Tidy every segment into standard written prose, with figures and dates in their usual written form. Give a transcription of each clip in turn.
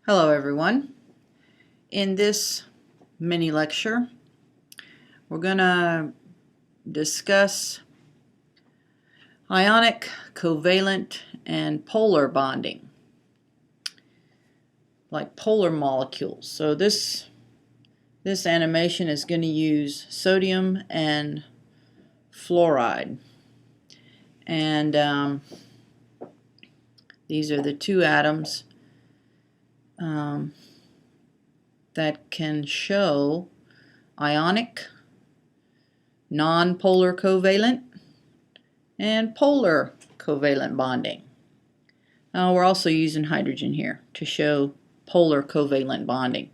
Hello everyone. In this mini lecture we're going to discuss ionic, covalent, and polar bonding, like polar molecules. So this animation is going to use sodium and fluoride, and these are the two atoms that can show ionic, non-polar covalent, and polar covalent bonding. We're also using hydrogen here to show polar covalent bonding.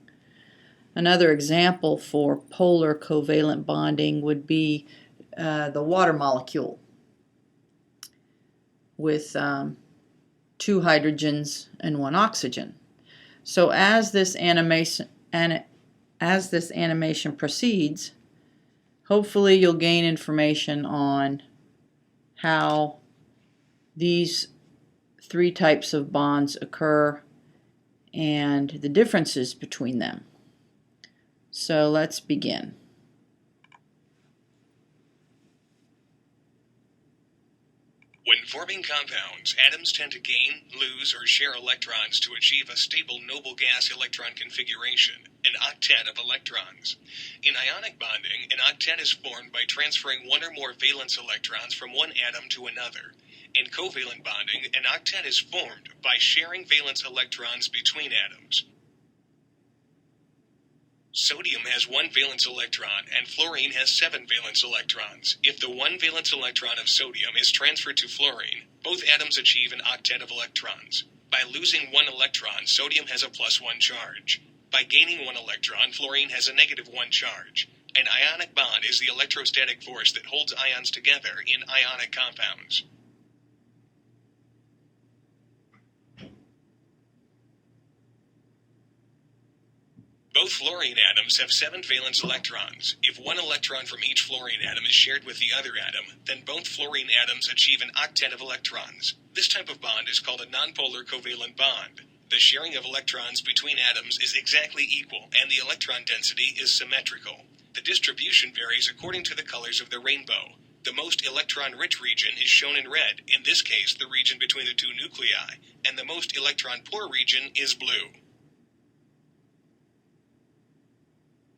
Another example for polar covalent bonding would be the water molecule with two hydrogens and one oxygen. So as this animation proceeds, hopefully you'll gain information on how these three types of bonds occur and the differences between them. So let's begin. When forming compounds, atoms tend to gain, lose, or share electrons to achieve a stable noble gas electron configuration, an octet of electrons. In ionic bonding, an octet is formed by transferring one or more valence electrons from one atom to another. In covalent bonding, an octet is formed by sharing valence electrons between atoms. Sodium has one valence electron and fluorine has 7 valence electrons. If the one valence electron of sodium is transferred to fluorine, both atoms achieve an octet of electrons. By losing one electron, sodium has a +1 charge. By gaining one electron, fluorine has a -1 charge. An ionic bond is the electrostatic force that holds ions together in ionic compounds. Both fluorine atoms have 7 valence electrons. If one electron from each fluorine atom is shared with the other atom, then both fluorine atoms achieve an octet of electrons. This type of bond is called a nonpolar covalent bond. The sharing of electrons between atoms is exactly equal, and the electron density is symmetrical. The distribution varies according to the colors of the rainbow. The most electron-rich region is shown in red, in this case the region between the two nuclei, and the most electron-poor region is blue.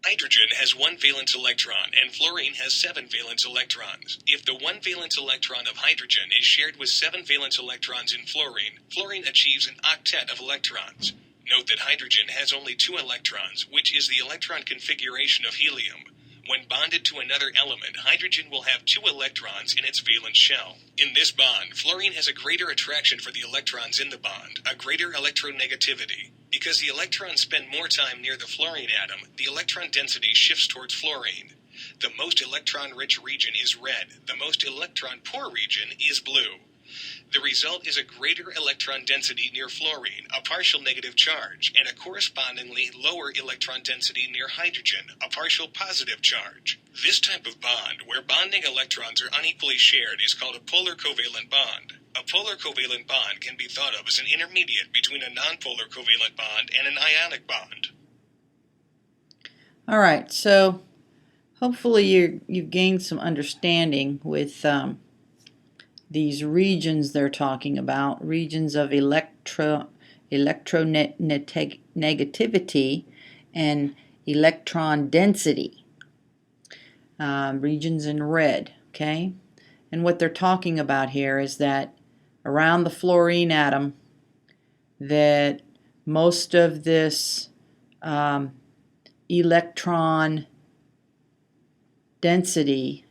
Hydrogen has 1 valence electron and fluorine has 7 valence electrons. If the 1 valence electron of hydrogen is shared with 7 valence electrons in fluorine, fluorine achieves an octet of electrons. Note that hydrogen has only 2 electrons, which is the electron configuration of helium. When bonded to another element, hydrogen will have 2 electrons in its valence shell. In this bond, fluorine has a greater attraction for the electrons in the bond, a greater electronegativity. Because the electrons spend more time near the fluorine atom, the electron density shifts towards fluorine. The most electron-rich region is red. The most electron-poor region is blue. The result is a greater electron density near fluorine, a partial negative charge, and a correspondingly lower electron density near hydrogen, a partial positive charge. This type of bond, where bonding electrons are unequally shared, is called a polar covalent bond. A polar covalent bond can be thought of as an intermediate between a nonpolar covalent bond and an ionic bond. Alright, so hopefully you've gained some understanding with these regions they're talking about, regions of electronegativity and electron density, regions in red, okay? And what they're talking about here is that around the fluorine atom, that most of this electron density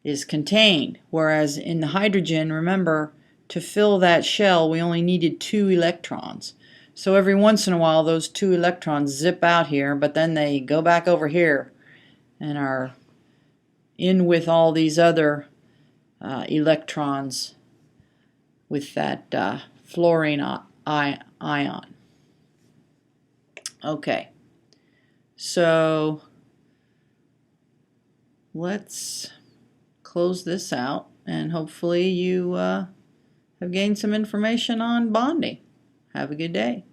is contained, whereas in the hydrogen, remember, to fill that shell we only needed 2 electrons. So every once in a while those 2 electrons zip out here, but then they go back over here and are in with all these other electrons with that fluorine ion. Okay, so let's close this out, and hopefully you have gained some information on bonding. Have a good day.